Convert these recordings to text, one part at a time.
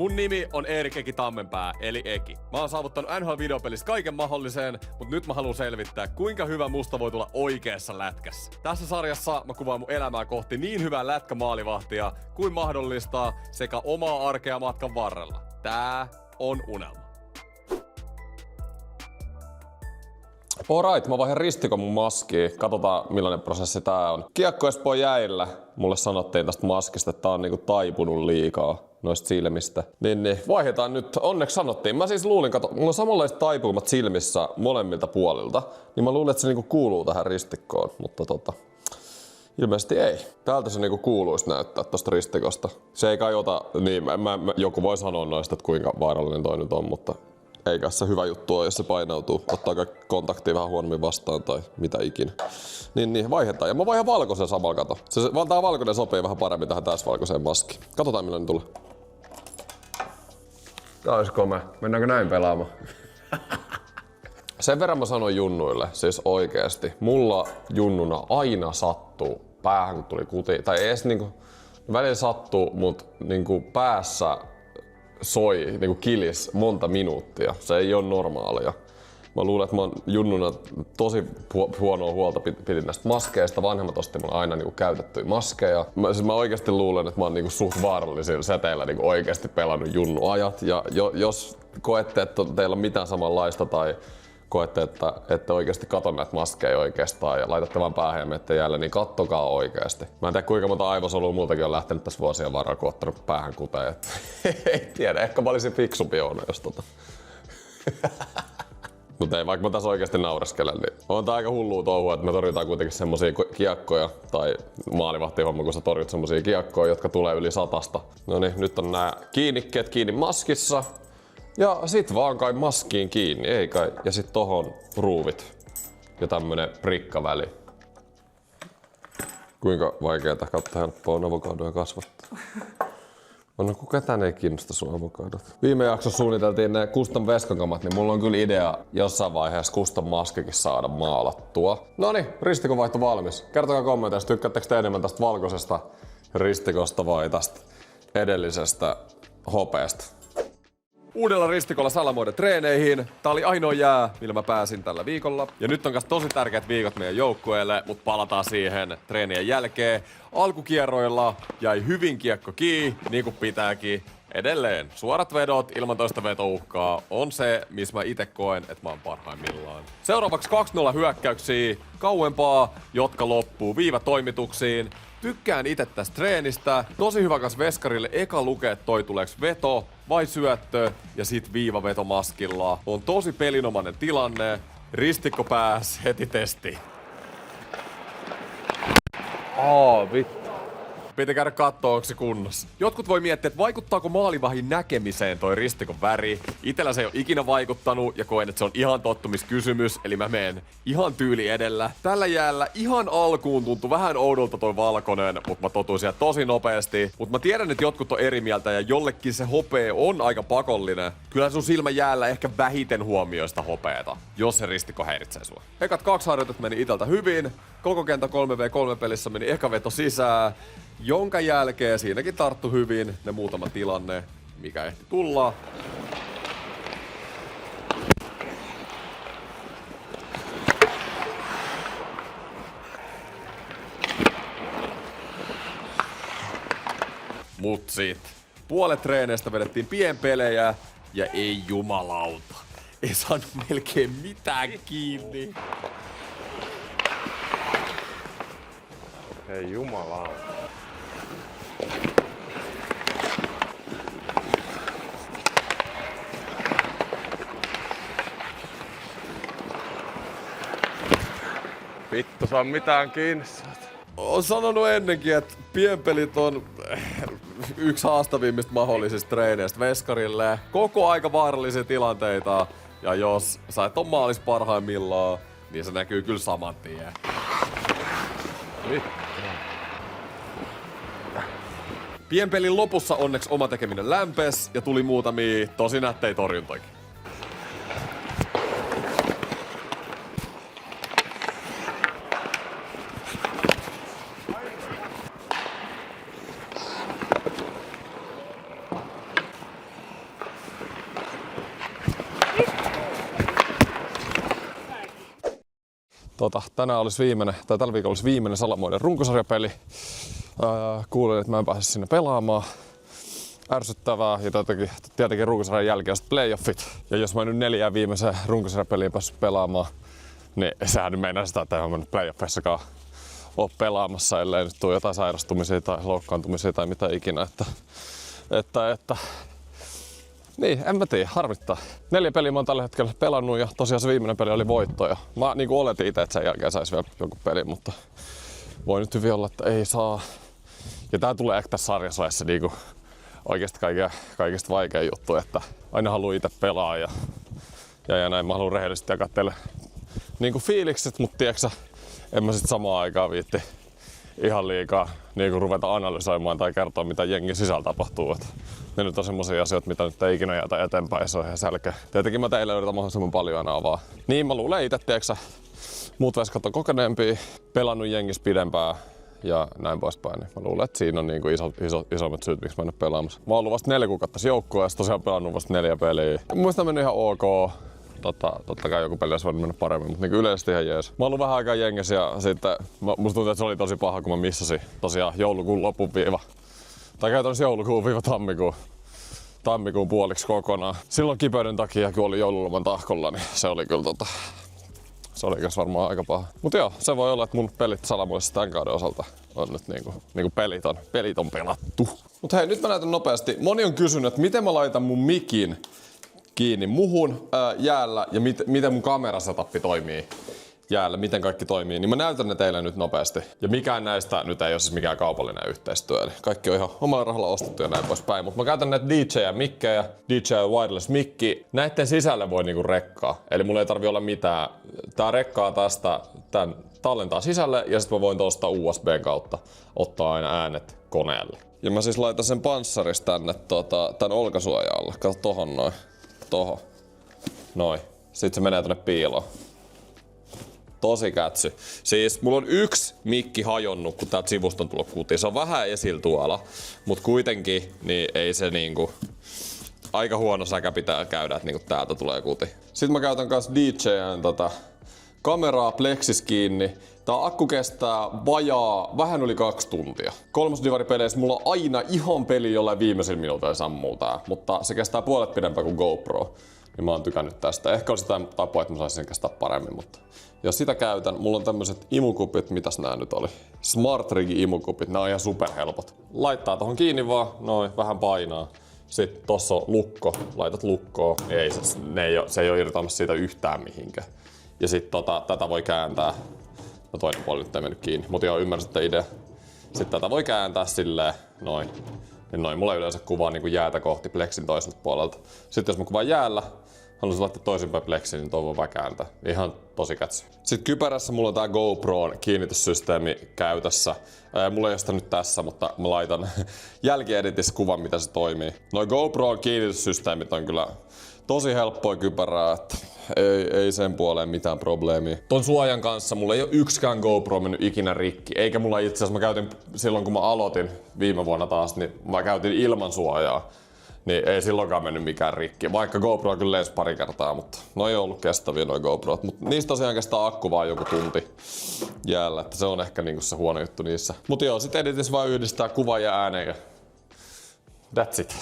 Mun nimi on Erik Eki Tammenpää, eli Eki. Mä oon saavuttanut NHL-videopelissä kaiken mahdolliseen, mutta nyt mä haluan selvittää, kuinka hyvä musta voi tulla oikeassa lätkässä. Tässä sarjassa mä kuvaan mun elämää kohti niin hyvää lätkämaalivahtia kuin mahdollista sekä omaa arkea matkan varrella. Tää on unelma. Alright, mä vaihan ristikon mun maskiin. Katsotaan millainen prosessi tää on. Kiekko Espoo jäillä. Mulle sanottiin tästä maskista, että tää on niinku taipunut liikaa noista silmistä. Niin, vaihdetaan nyt. Onneksi sanottiin. Mä siis luulin, mulla on samanlaiset taipumat silmissä molemmilta puolilta. Niin mä luulin, että se niinku kuuluu tähän ristikkoon. Mutta ilmeisesti ei. Täältä se niinku kuuluisi näyttää tosta ristikosta. Se ei kai ota, niin joku voi sanoa noista, että kuinka vaarallinen toi nyt on, mutta eikä se hyvä juttu ole, jos se painautuu. Ottaa kontaktia vähän huonommin vastaan tai mitä ikinä. Niin, vaihdetaan. Ja mä vaihan valkoisen samalla, kato. Tää valkoinen sopii vähän paremmin tähän täysvalkoiseen maskiin. Katsotaan millainen tulee. Tää olisi komea. Mennäänkö näin pelaamaan? Sen verran mä sanoin junnuille, siis oikeesti. Mulla junnuna aina sattuu päähän, kun tuli kuti. Tai ei edes niinku, välillä sattuu, mut niinku päässä soi, niinku kilis monta minuuttia. Se ei ole normaalia. Mä luulen, että mä oon junnuna tosi huonoa huolta pidin näistä maskeista. Vanhemmat osti mulle aina niinku käytettyjä maskeja. Mä oikeesti luulen, että mä oon niinku suht vaarallisilla seteillä niinku oikeesti pelannut junnuajat. Ja jos koette, että teillä on mitään samanlaista tai koette, että ette oikeesti kato näitä maskeja oikeastaan ja laitatte vaan päähän ja menette jälleen, niin kattokaa oikeesti. Mä en tiedä kuinka monta aivosolua muutakin on lähtenyt tässä vuosien varrella, kun ottanut päähän kuteen. Ei tiedä, ehkä mä olisin fiksumpi Joona, jos Mutta ei, vaikka mä tässä oikeesti naureskelen, niin on tää aika hullua touhua, että me torjutaan kuitenkin semmosia kiekkoja tai maalivahtihomma, kun sä torjut semmosia kiekkoja, jotka tulee yli 100. No niin, nyt on nää kiinnikkeet kiinni maskissa. Ja sit vaan kai maskiin kiinni, ei kai. Ja sit tohon ruuvit. Ja tämmönen prikkaväli. Kuinka vaikeeta kautta helppoa on avokadoja kasvattaa? No kun ketään ei kiinnosta sun avokadot. Viime jaksossa suunniteltiin ne custom veskakamat, niin mulla on kyllä idea jossain vaiheessa custom maskikin saada maalattua. Noniin, ristikonvaihto valmis. Kertokaa kommenteissa, tykkäättekö te enemmän tästä valkoisesta ristikosta vai tästä edellisestä hopeasta? Uudella ristikolla Salamoiden treeneihin. Tää oli ainoa jää, millä mä pääsin tällä viikolla. Ja nyt on tosi tärkeät viikot meidän joukkueelle, mutta palataan siihen treenien jälkeen. Alkukierroilla jäi hyvin kiekko kiinni, niin kuin pitääkin. Edelleen suorat vedot ilman toista vetouhkaa on se, missä mä ite koen, että mä oon parhaimmillaan. Seuraavaksi 2-0 hyökkäyksiä kauempaa, jotka loppuu viivatoimituksiin. Tykkään itse tästä treenistä. Tosi hyvä kas veskarille eka lukee, toi tuleeks veto vai syöttö ja sit viivaveto maskilla. On tosi pelinomainen tilanne. Ristikko pääs heti testiin. Vittu. Piti käydä kattoo, onko se kunnossa. Jotkut voi miettiä, että vaikuttaako maalivahdin näkemiseen toi ristikon väri. Itellä se ei ole ikinä vaikuttanut ja koen, että se on ihan tottumiskysymys, eli mä menen ihan tyyli edellä. Tällä jäällä ihan alkuun tuntui vähän oudolta toi valkoinen, mutta mä totuin siellä tosi nopeasti. Mutta mä tiedän, että jotkut on eri mieltä ja jollekin se hopea on aika pakollinen. Kyllä sun silmä jäällä ehkä vähiten huomioista hopeeta, jos se ristikko häiritsee sua. Ekat 2 harjoitetta meni iteltä hyvin. Koko kentän 3v3 pelissä meni eka veto sisään. Jonka jälkeen siinäkin tarttu hyvin ne muutama tilanne, mikä ehti tulla. Mut sit puolet treeneistä vedettiin pienpelejä ja ei jumalauta. Ei saanut melkein mitään kiinni. Ei jumalauta. Vittu, saa mitään kiinni. Oon sanonut ennenkin, että pienpelit on yksi haastavimmista mahdollisista treeneistä veskarille. Koko aika vaarallisia tilanteita. Ja jos sä et oo maalis parhaimmillaan, niin se näkyy kyllä saman tien. Pienpelin lopussa onneksi oma tekeminen lämpes ja tuli muutamia tosi nättejä torjuntoikin. Tänään olisi viimeinen, tai tällä viikolla olisi viimeinen Salamoiden runkosarjapeli. Kuulin, että mä en pääse sinne pelaamaan. Ärsyttävää, ja tietenkin runkosarjan jälkeen sitten playoffit. Ja jos mä nyt 4 viimeisen runkosarjapeliin päässyt pelaamaan, niin sehän nyt meinaa sitä, että en mä nyt playoffeissakaan ole pelaamassa, ellei nyt tule jotain sairastumisia tai loukkaantumisia tai mitä ikinä. Niin, en mä tiedä, harmittaa. 4 peliä mä oon tällä hetkellä pelannut ja tosiaan se viimeinen peli oli voitto. Ja mä niin oletin itse, että sen jälkeen sais vielä joku peli, mutta voi nyt hyvin olla, että ei saa. Ja tää tulee ehkä tässä sarjassa niinku oikeesti kaikista vaikein juttu, että aina haluu itse pelaa ja näin mä haluan rehellisesti jakaa teille niinku fiilikset, mutta tiiäksä, en mä sit samaan aikaan viitti ihan liikaa niinku ruveta analysoimaan tai kertoa mitä jengin sisällä tapahtuu. Et ne nyt on semmosia asioita, mitä nyt ei ikinä jätä eteenpäin, se on ihan selkeä. Tietenkin mä teille yritän mahdollisimman paljon aina avaa. Niin mä luulen ite, tiiäksä, muut veskat on kokeneempia, pelannut jengissä pidempään ja näin poispäin. Niin mä luulen, että siinä on niinku isommat syyt, miksi mä en ole pelaamassa. Mä oon ollut vasta 4 kuukautta joukkueessa, tosiaan pelannut vasta 4 peliä. Mun mielestä on mennyt ihan ok. Totta kai joku peli olisi voinut mennä paremmin, mutta niin yleisesti ihan jees. Mä oon ollut vähän aikaa jengissä ja sitten musta tuntuu, että se oli tosi paha, kun mä missasin tosiaan joulukuun lopun viiva. Tai käytännössä joulukuun viiva tammikuun puoliksi kokonaan. Silloin kipeyden takia, kun oli joululoman tahkolla, niin se oli kyllä se oli varmaan aika paha. Mut joo, se voi olla, että mun pelit Salamoissa tämän kauden osalta on nyt niinku pelit on pelattu. Mut hei, nyt mä näytän nopeasti. Moni on kysynyt, että miten mä laitan mun mikin kiinni muhun jäällä ja miten mun kamerasetappi toimii jäällä, miten kaikki toimii, niin mä näytän ne teille nyt nopeasti. Ja mikään näistä nyt ei ole siis mikään kaupallinen yhteistyö, eli kaikki on ihan omalla rahalla ostettu ja näin poispäin. Mutta mä käytän näitä DJ-mikkejä, DJ wireless mikki. Näitten sisälle voi niinku rekkaa, eli mulla ei tarvi olla mitään. Tää rekkaa tästä, tän tallentaa sisälle ja sitten mä voin tosta USBn kautta ottaa aina äänet koneelle. Ja mä siis laitan sen panssarista tänne tän olkasuojan alle. Kato tohon noin. Tohon. Noin. Sitten se menee tonne piiloon. Tosi kätsy. Siis mulla on yksi mikki hajonnut, kun täältä sivusta on tullut kuti. Se on vähän esillä tuolla, mut kuitenkin niin ei se niinku... Aika huono säkä pitää käydä, että niinku täältä tulee kuti. Sitten mä käytän kans DJ:n kameraa plexis kiinni. Tää akku kestää vähän yli 2 tuntia. 3. divaripeleissä mulla on aina ihan peli, jollain viimeisillä minuuteilla sammuu tää. Mutta se kestää puolet pidempään kuin GoPro. Niin mä oon tykännyt tästä. Ehkä olisi jotain tapaa, että mä saisin sen kestää paremmin, mutta jos sitä käytän, mulla on tämmöset imukupit, mitäs nää nyt oli? Smart Rig imukupit, nää on ihan superhelpot. Laittaa tohon kiinni vaan, noin, vähän painaa. Sitten tossa on lukko, laitat lukkoon. Se ei oo irtoamassa siitä yhtään mihinkään. Ja sit tätä voi kääntää. No toinen puoli nyt ei mennyt kiinni, mutta joo, ymmärsitte idea. Sitten tätä voi kääntää silleen, noin. Niin noin, mulla yleensä kuvaa niinku jäätä kohti plexin toiselta puolelta. Sitten jos mä kuvaan jäällä, haluaisin laittaa toisinpäin pleksiin, niin toi voi vaan kääntää. Ihan tosi kätsy. Sitten kypärässä mulla on tää GoPron kiinnityssysteemi käytössä. Mulla ei ole sitä nyt tässä, mutta mä laitan jälkieditissä kuvan, mitä se toimii. Noi GoPron kiinnityssysteemit on kyllä tosi helppoa kypärää, että ei sen puoleen mitään probleemia. Ton suojan kanssa mulla ei ole yksikään GoPro mennyt ikinä rikki. Eikä mulla itse asiassa, mä käytin silloin kun mä aloitin viime vuonna taas, niin mä käytin ilman suojaa. Niin ei silloinkaan mennyt mikään rikki. Vaikka GoPro kyllä lensi pari kertaa, mutta no ei ollut kestäviä noi GoProt. Mutta niistä tosiaan kestää akku vaan joku tunti jäällä, että se on ehkä niinku se huono juttu niissä. Mut joo, sit editissä vaan yhdistää kuvan ja äänen ja that's it.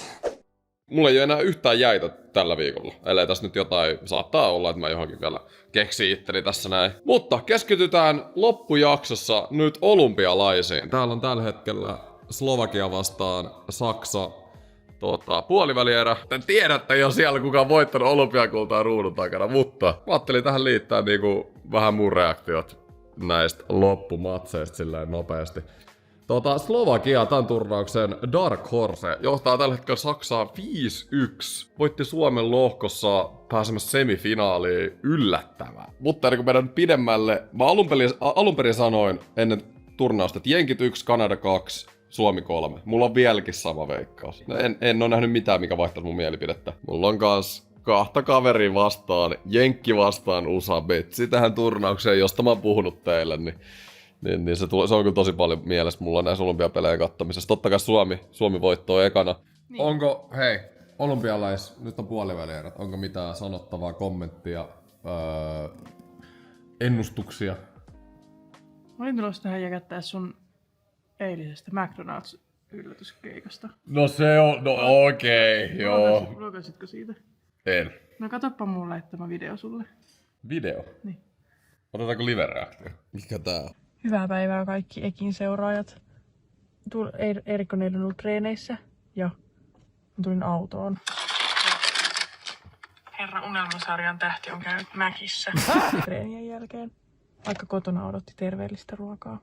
Mulla ei ole enää yhtään jäitä tällä viikolla. Ellei tässä nyt jotain saattaa olla, että mä johonkin vielä keksin itteni tässä näin. Mutta keskitytään loppujaksossa nyt olympialaisiin. Täällä on tällä hetkellä Slovakia vastaan Saksa. Puolivälierä. En tiedä, että ei ole siellä kukaan voittanut olympiakultaa ruudun takana, mutta mä ajattelin tähän liittää niinku vähän mun reaktiot näistä loppumatseista silleen nopeasti. Slovakia tämän turnauksen Dark Horse johtaa tällä hetkellä Saksaa 5-1. Voitti Suomen lohkossa pääsemässä semifinaaliin, yllättävää. Mutta niin mennään pidemmälle, mä alun perin sanoin ennen turnausta, että Jenkit 1, Kanada 2, Suomi 3. Mulla on vieläkin sama veikkaus. En oo nähnyt mitään, mikä vaihtaisi mun mielipidettä. Mulla on kans 2 kaveria vastaan, Jenkki vastaan USA Betsi tähän turnaukseen, josta mä oon puhunut teille, niin se on kyllä tosi paljon mielessä mulla näissä olympiapelejä kattomisessa. Totta kai Suomi voittoo ekana. Niin. Onko, hei, nyt on puolivälierät, onko mitään sanottavaa, kommenttia, ennustuksia Mä olin tulossa tähän jäkättää sun eilisestä McDonald's-yllätyskeikasta. No se on, no okei, joo. Vlogasitko siitä? En. No katoppa mun laittama video sulle. Video? Niin. Otetaanko live-reaktio? Mikä tää on? Hyvää päivää kaikki Ekin seuraajat. Eerikko on eilen ollut treeneissä ja mä tulin autoon. Herra Unelmasarjan tähti on käynyt Mäkissä treenien jälkeen, vaikka kotona odotti terveellistä ruokaa.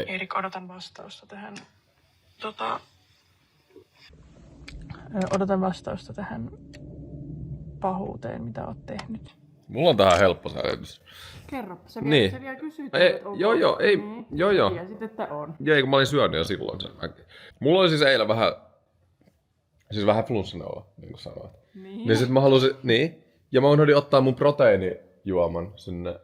Eerikko, odotan vastausta tähän odotan vastausta tähän pahuuteen, mitä oot tehnyt. Mulla on tähän helppo selitys. Kerro, sä Niin. vielä kysyt, Joo. Tiesit, että on. Ei, kun mä olin syönyt jo silloin sen mäkin. Mulla oli siis eilen vähän flunssaneuva, niin kuin sanoit. Niin sit mä halusin, ja mä unohdin ottaa mun proteiinijuoman sinne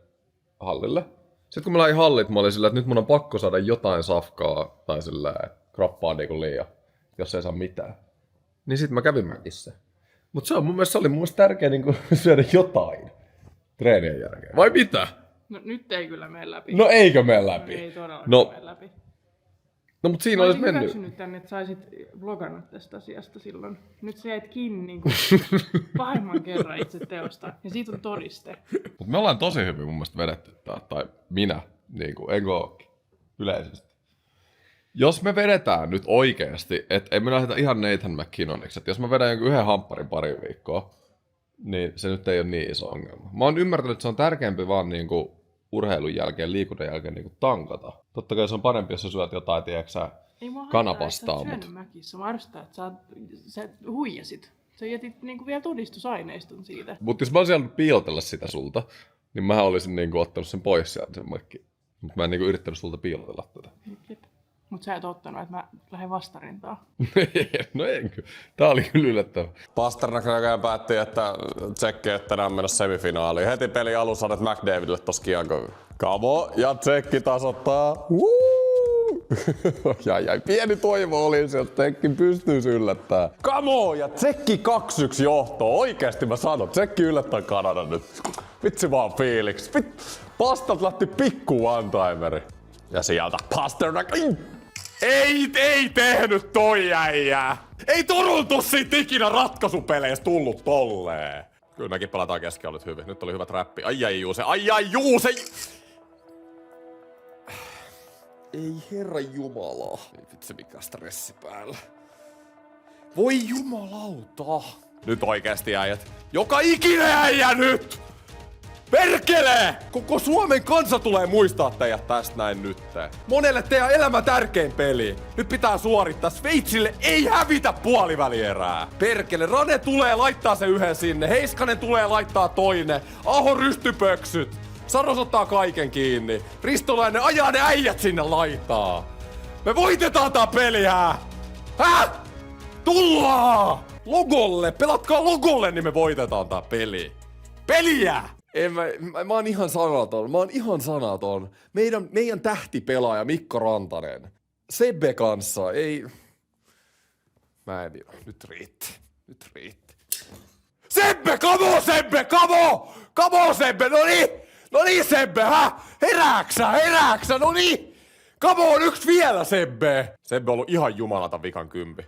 hallille. Sitten kun mä lähdin hallit, mä olin sillä, että nyt mun on pakko saada jotain safkaa, tai sillä, että kroppaa niinku liian, jos ei saa mitään. Niin sit mä kävin Mäkissä. Mut se oli mun mielestä tärkeä niinku syödä jotain treenien jälkeen. Vai mitä? No nyt ei kyllä mene läpi. No eikö mene läpi? Ei todellakaan mene läpi. No mut siinä olisi mennyt. Hyväksynyt tänne, että saisit vlogannut tästä asiasta silloin. Nyt sä jäit kiinni niinku pahimman kerran itse teosta. Ja siitä on todiste. Mut me ollaan tosi hyvin mun mielestä vedetty tää, tai minä, niinku, enkä ookin, yleisesti. Jos me vedetään nyt oikeesti, että ei me lähdetä ihan Nathan McKinnoniksi, että jos mä vedän jonkun yhden hampparin pari viikkoa, niin se nyt ei ole niin iso ongelma. Mä oon ymmärtänyt, että se on tärkeämpi vaan niinku urheilun jälkeen, liikunnan jälkeen niinku tankata. Totta kai se on parempi, jos sä syöt jotain, tiedäksä, kanapastaa. Mä Mäkissä. Mä arvostan, että sä huijasit. Sä jätit niinku vielä todistusaineiston siitä. Mut jos mä olisin halunnut piilotella sitä sulta, niin mä olisin niinku ottanut sen pois sieltä sen Mäkkiin. Mut mä en niinku yrittänyt sulta piilotella tätä. Jep. Mut sä et ottanut, että mä lähden vastarintaan. No en kyllä. Tää oli kyllä yllättävää. Pasternak näköjään päätti, että Tsekki ei tänään mennä semifinaaliin. Heti peli alussa annet McDavidille tossa kiekon. Kamo ja Tsekki tasoittaa. Jäi pieni toivo oli se, että Tsekki pystyisi yllättämään. Kamo ja Tsekki 2-1 johtoon. Oikeesti mä sanon, Tsekki yllättää Kanadan nyt. Vitsi vaan fiiliksi. Pastat lähti pikku one-timeri. Ja sieltä Pasternak. Ei tehnyt toi äijää! Ei Turun siitä ikinä ratkaisupeleissä tullut tolleen! Kyllä mekin pelataan keskialueet hyvin. Nyt oli hyvä trappi. Ai Juuse! Ei herra jumala. Ei vitsi mikä stressi päällä. Voi jumalauta! Nyt oikeesti äijät. Joka ikinen äijä nyt! Perkele! Koko Suomen kansa tulee muistaa teidät tästä näin nyt. Monelle teidän elämä tärkein peli. Nyt pitää suorittaa. Sveitsille ei hävitä puolivälierää. Perkele, Rane tulee laittaa se yhden sinne. Heiskanen tulee laittaa toinen. Aho rystypöksyt. Saros ottaa kaiken kiinni. Ristolainen ajaa ne äijät sinne laitaa. Me voitetaan tää peli, Häh? Tullaan! Logolle! Pelatkaa logolle, niin me voitetaan tää peli. Peliä! Mä oon ihan sanaton. Meidän tähtipelaaja Mikko Rantanen. Sebbe kanssa, ei... Mä en tiedä, nyt riitti. Sebbe, kamo Sebbe, kamo Sebbe, no niin Sebbe, herääksä, no niin. Kamo on yksi vielä Sebbe. Sebbe on ollut ihan jumalata vikan kympi.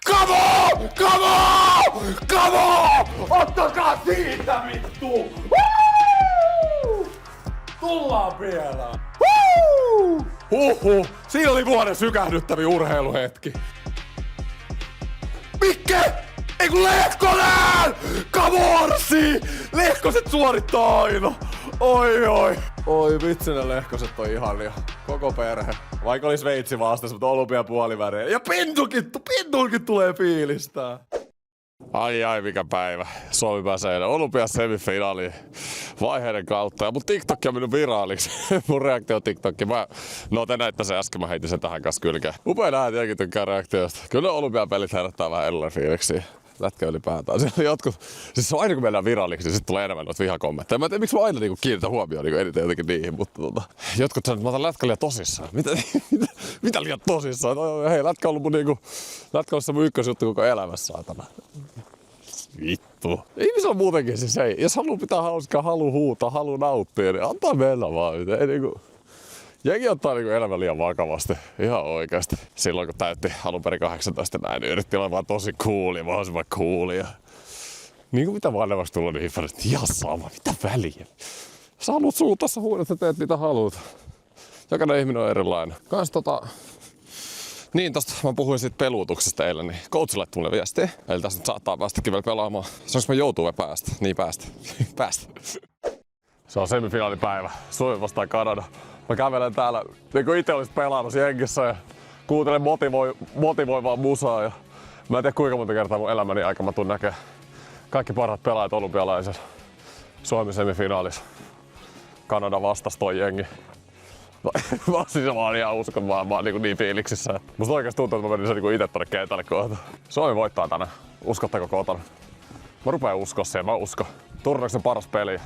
Kamo! Ottakaa siitä vittu! Tullaan vielä! Siinä oli vuoden sykähdyttävi urheiluhetki. Mikke! Ei kun Lehkonen! Kamorsi! Lehkoset suorittaa aina! Oi vitsi, ne Lehkoset on ihania. Koko perhe. Vaikka oli Sveitsi vastassa, mutta olympiapuoliväreä. Ja Pintulkin tulee fiilistää. Ai mikä päivä. Suomi pääsee olympias semifinaaliin vaiheiden kautta. Mutta TikTok on mennyt viraaliksi. Mun reaktio TikTokki. No te näitte sen äsken, mä heitin sen tähän kanssa kylkeen. Upea nähdä, että jenkin tykkää reaktioista. Kyllä olympiapelit herättää vähän erilainen fiiliksiä. Lätkä ylipäätään. Siellä jotkut, siis aina kun mennään viralliksi, niin sitten tulee enemmän noita vihakommentteja. Mä en tiedä, miksi mä aina niinku kiinnitän huomioon niinku eniten jotenkin niihin, mutta jotkut sanoo, että mä otan lätkä liian tosissaan. Mitä liian tosissaan? Hei, lätkä on ollut mun ykkösjuttu koko elämässä, saatana. Vittu. Ihmisellä muutenkin siis ei. Jos haluaa pitää hauskaa, haluaa huutaa, haluaa nauttia, niin antaa mennä vaan. Ei niinku... Jengi ottaa niinku elämä liian vakavasti. Ihan oikeasti. Silloin kun täytti alun perin 18 näin, niin yritti olla vaan tosi cool ja mahdollisimman cool. Ja... Niin kuin mitä vanhemmaksi tullut, niin hiffannut, ihan sama, mitä väliä. Sä haluat suutaa, sä huudat, sä teet mitä haluat. Jokainen ihminen on erilainen. Niin, tosta mä puhuin siitä peluutuksesta eilen, niin coachille tuli viestiä. Eli tästä nyt saattaa päästäkin vielä pelaamaan. Saanko mä joutuu päästä? Niin päästä. Päästä. Se on semifinaalipäivä. Suomi vastaan Kanada. Mä kävelen täällä, niin kuin itse olisit pelannut jengissä ja kuuntelen motivoivaa musaa. Ja mä en tiedä kuinka monta kertaa mun elämäni aikana mä tuun näkemään kaikki parhaat pelaajat olympialaisessa. Suomi semifinaalissa. Kanada vastas toi jengi. Mä oon ihan uskon, mä oon niin fiiliksissä. Musta oikeesti tuntuu, että mä menin sen itse tonne kentälle kohta. Suomi voittaa tänään. Uskotteko kotona? Mä rupeen uskoa siihen, mä uskon. Turnauksen paras peli.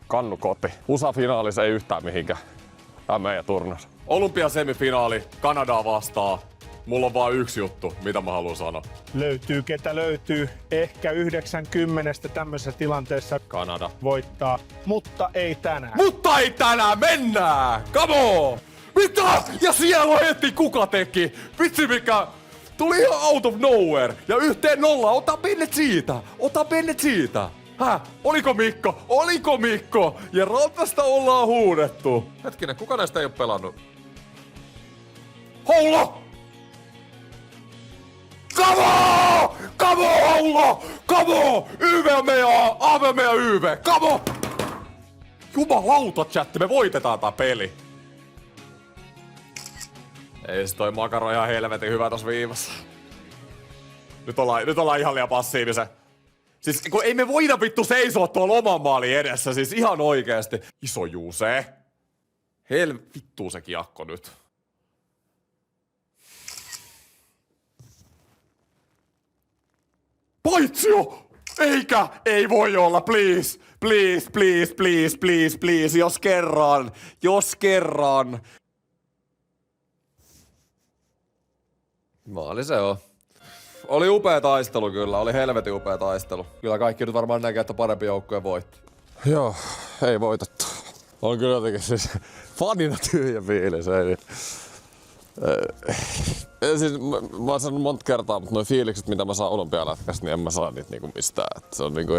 Kannu koti. USA-finaalissa ei yhtään mihinkään. Tää meidän turnaus. Olympiasemifinaali, Kanadaa vastaa. Mulla on vaan yksi juttu, mitä mä haluan sanoa. Löytyy ketä löytyy. Ehkä 90 tämmöisessä tilanteessa Kanada voittaa, mutta ei tänään. Mutta ei tänään, mennään! Come on! Mitä? Ja siellä on heti kuka teki! Vitsi mikä... Tuli ihan out of nowhere! Ja 1-0, ota pennet siitä! Ota pennet siitä! Häh? Oliko Mikko? Oliko Mikko? Ja Rantasta ollaan huudettu! Hetkinen, kuka näistä ei oo pelannut? Houla! Come on! Come on, Houla! Come on! YV on meidän AV on meidän YV! Come on! Jumalauta, chatti, me voitetaan tää peli. Ei se toi makaro ihan helvetin hyvä tossa viivassa. Nyt ollaan ihan liian passiivisia. Siis kun ei me voida vittu seisoa tuolla oman maalin edessä, siis ihan oikeesti. Iso Juuse. Vittu se kiekko nyt. Paitsio! Eikä! Ei voi olla, please! Please, please, please, please, please, jos kerran. Maali se on. Oli upea taistelu kyllä, oli helvetin upea taistelu. Kyllä kaikki nyt varmaan näkee, että parempi joukkue voitti. Joo, ei voitettu. On kyllä jotenkin siis fanina tyhjä fiilis, ei. Siis mä oon sanonut monta kertaa, mutta noi fiilikset, mitä mä saan olympialätkästä, niin en mä saa niitä niinku mistään. Et se on niinku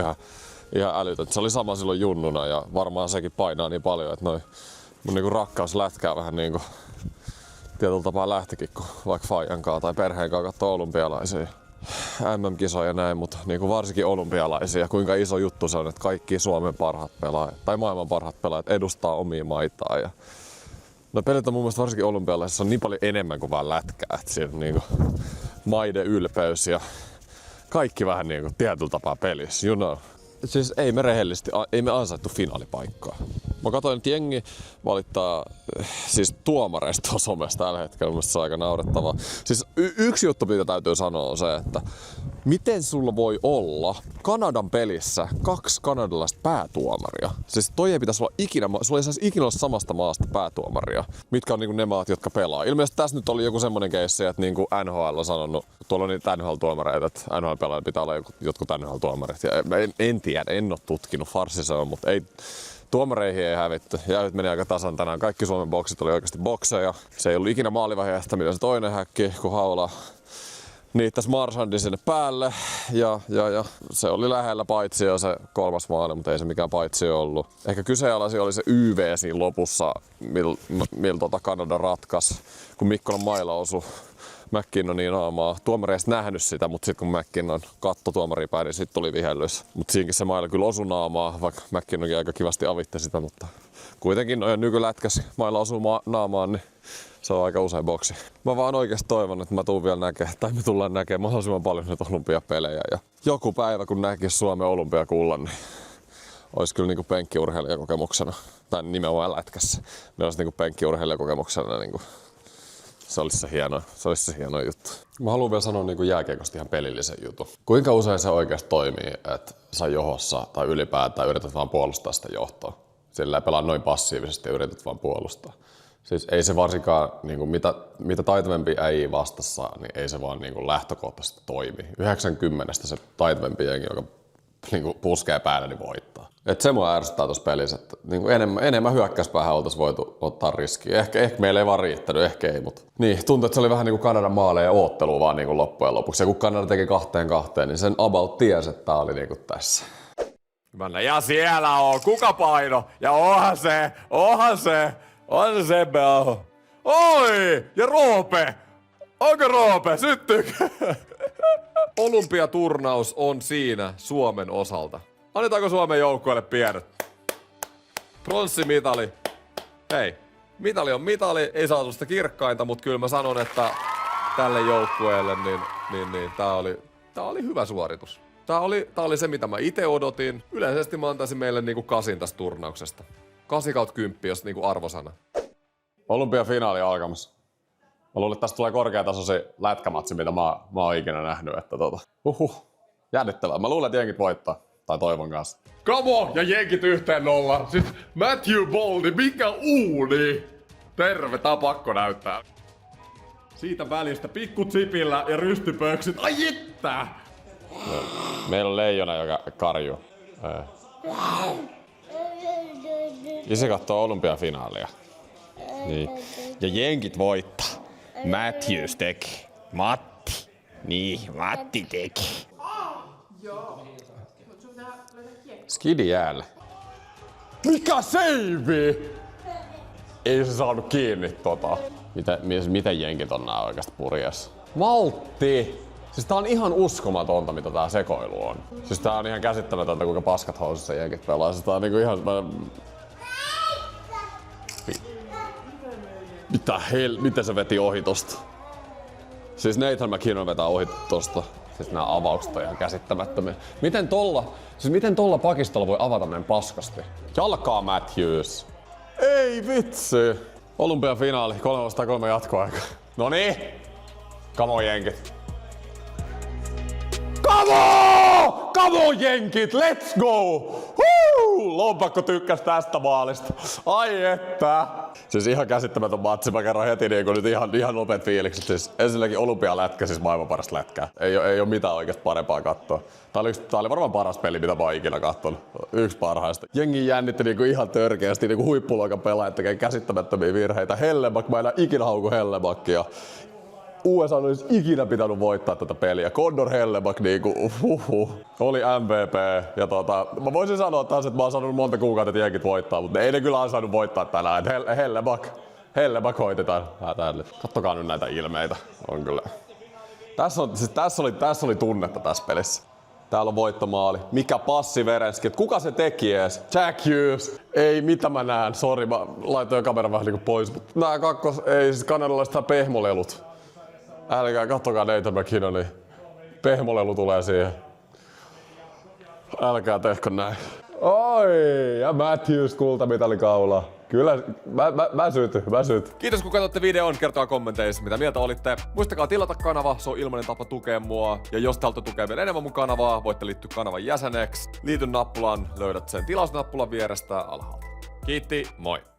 ihan älytön. Se oli sama silloin junnuna ja varmaan sekin painaa niin paljon, että noi mun niinku rakkaus lätkää vähän niinku tietyllä tapaa lähtikin, kun vaikka faijan kanssa tai perheen kanssa katsoo olympialaisia. MM-kisoja ja näin, mutta niinku varsinkin olympialaisia. Kuinka iso juttu se on, että kaikki Suomen parhaat pelaajat tai maailman parhaat pelaajat edustaa omia maitaan. Ja no pelit on mun mielestä varsinkin olympialaisissa on niin paljon enemmän kuin vaan lätkää. Että siinä on niinku maiden ylpeys ja kaikki vähän niinku tietyllä tapaa pelissä, you know. Siis ei me rehellisesti, ei me ansaittu finaalipaikkaa. Mä katsoin, että jengi valittaa siis tuomareista somesta tällä hetkellä, mielestäni se on aika naurettavaa. Siis yksi juttu, mitä täytyy sanoa, on se, että miten sulla voi olla Kanadan pelissä 2 kanadalaista päätuomaria? Siis toi ei pitäisi olla ikinä, sulla ei saisi ikinä olla samasta maasta päätuomaria, mitkä on niinku ne maat, jotka pelaa. Ilmeisesti tässä nyt oli joku semmonen keissi, että niinku NHL on sanonut, tuolla on niitä NHL-tuomareita, että NHL-pelaajilla pitää olla jotkut NHL-tuomarit. Ja en tiedä, en oo tutkinut, farssi se on, mutta ei... Tuomareihin ei hävitty. Jäävyt meni aika tasan tänään. Kaikki Suomen boksit oli oikeasti bokseja. Se ei ollut ikinä maalivaiheesta, millä se toinen häkki, kun Haula niittäs Marshandin sinne päälle. Ja se oli lähellä paitsio se 3. maali, mutta ei se mikään paitsio ollut. Ehkä kyseenalaisia oli se YV siinä lopussa, millä Kanada ratkaisi, kun Mikkolan maila osui McKinnonin naamaa. Tuomari ei nähnyt sitä, mutta sitten kun McKinnon katsoi tuomarin päin, niin sitten tuli vihellys. Mutta siinkin se maila kyllä osui naamaa, vaikka McKinnonkin aika kivasti avitti sitä, mutta kuitenkin nykylätkäs maila osuu naamaan, niin se on aika usein boksi. Mä vaan oikeasti toivon, että mä tuun vielä näkemään, tai me tullaan näkemään mahdollisimman paljon nyt olympiapelejä. Ja joku päivä, kun näkisi Suomen olympiakullan, niin olisi kyllä niinku penkkiurheilijakokemuksena, tai nimenomaan lätkässä, niin olisi niinku penkkiurheilijakokemuksena niinku se olisi se hieno juttu. Mä haluan vielä sanoa niin jääkiekosta ihan pelillisen jutun. Kuinka usein se oikeasti toimii, että sä johossa tai ylipäätään yrität vaan puolustaa sitä johtoa? Sillä pelaa noin passiivisesti ja yrität vaan puolustaa. Siis ei se varsinkaan, niin mitä taitavampi äijä vastassa, niin ei se vaan niin lähtökohtaisesti toimi. 90 se taitavampi jengi, joka niinku puskee päälle, niin voittaa. Et se mua ärsyttää tuossa pelissä, että niinku enemmän hyökkäyspäähän oltais voitu ottaa riskiä. Ehkä meillä ei vaan riittänyt, ehkä ei, mutta niin, tuntuu, että se oli vähän niinku Kanadan maaleja oottelua vaan niinku loppujen lopuksi. Ja kun Kanada teki 2-2, niin sen about tiesi, että tää oli niinku tässä. Ja siellä on, kuka paino? Ja onhan se Sebbe Aho. Oi! Ja Roope! Onko Roope? Syttyykö? Olympiaturnaus on siinä Suomen osalta. Annetaanko Suomen joukkueelle pienet? Pronssimitali. Hei, mitali on mitali, ei saatu sitä kirkkainta, mutta kyllä mä sanon, että tälle joukkueelle niin tää oli hyvä suoritus. Tää oli se, mitä mä ite odotin. Yleisesti mä antaisin meille niinku 8 tästä turnauksesta. 8/10, jos niinku arvosana. Olympiafinaali alkamassa. Mä luulen, että tästä tulee korkeatasoisin lätkämatsi, mitä mä oon ikinä nähnyt. Että jännittävää. Mä luulen, että jenkit voittaa. Tai toivon kanssa. Come on! Ja jenkit 1-0. Siis Matthew Boldy, mikä uuni! Terve, tää on pakko näyttää. Siitä välistä pikku tsipillä ja rystypöksyt. Ai että! Meillä on leijona, joka karjuu. Isi katsoo olympiafinaalia. Niin. Ja jenkit voittaa. Matthews teki. Matti. Niin, Matti teki. Skidi jäälle. Mikä seivi? Ei se saanut kiinni tota. Miten jenkit on nää oikeasti purjeessa? Maltti! Siis tää on ihan uskomatonta, mitä tää sekoilu on. Siis tää on ihan käsittämätöntä, kuinka paskat housussa jenkit pelaa. Siis tää on niinku ihan... Miten se veti ohi tosta? Siis Nathan McKinnon vetää ohi tosta. Siis nää avaukset on ihan käsittämättömiä. Miten tolla pakistolla voi avata näin paskasti? Jalkaa Matthews. Ei vitsi. Olympiafinaali, 3-3 jatkoaika. Noniin. Come on jenkit. Come on jenkit, let's go! Lompakko tykkäs tästä maalista. Ai että! Siis ihan käsittämätön matsi, mä kerron heti niin nyt ihan nopeat fiilikset. Siis ensinnäkin olympialätkä, siis maailman paras lätkää. Ei oo mitään oikeesti parempaa katsoa. Tää oli varmaan paras peli, mitä mä oon ikinä kattonut. Yksi parhaista. Jengi jännitti niinku ihan törkeästi, niinku huippuluokan pelaajat tekee käsittämättömiä virheitä. Helleback, mä en ikinä hauku Hellebackia. USA olisi ikinä pitänyt voittaa tätä peliä. Condor Helleback niinku, oli MVP. Ja mä voisin sanoa taas, että mä oon sanonut monta kuukautta, että jenkit voittaa, mutta ei ne kyllä ansainnut voittaa tänään. Helleback hoitetaan. Kattokaa nyt näitä ilmeitä. On kyllä. Tässä oli tunnetta tässä pelissä. Täällä on voittomaali. Mikä passi Verenski? Kuka se teki ees? Jack Hughes. Ei, mitä mä näen. Sori, mä laitoin kameran vähän niinku pois. Mutta nää siis kanadalaiset pehmolelut. Älkää, kattokaa Nathan McKinnonia. Pehmolelu tulee siihen. Älkää tehkö näin. Oi, ja Matthews kultamitali kaula. Kyllä, mä sytyn. Kiitos kun katsotte videon, kertokaa kommenteissa mitä mieltä olitte. Muistakaa tilata kanava, se on ilmainen tapa tukea mua. Ja jos te haluatte tukea vielä enemmän mun kanavaa, voitte liittyä kanavan jäseneksi. Liityn nappulan, löydät sen tilausnappulan vierestä alhaalta. Kiitti, moi!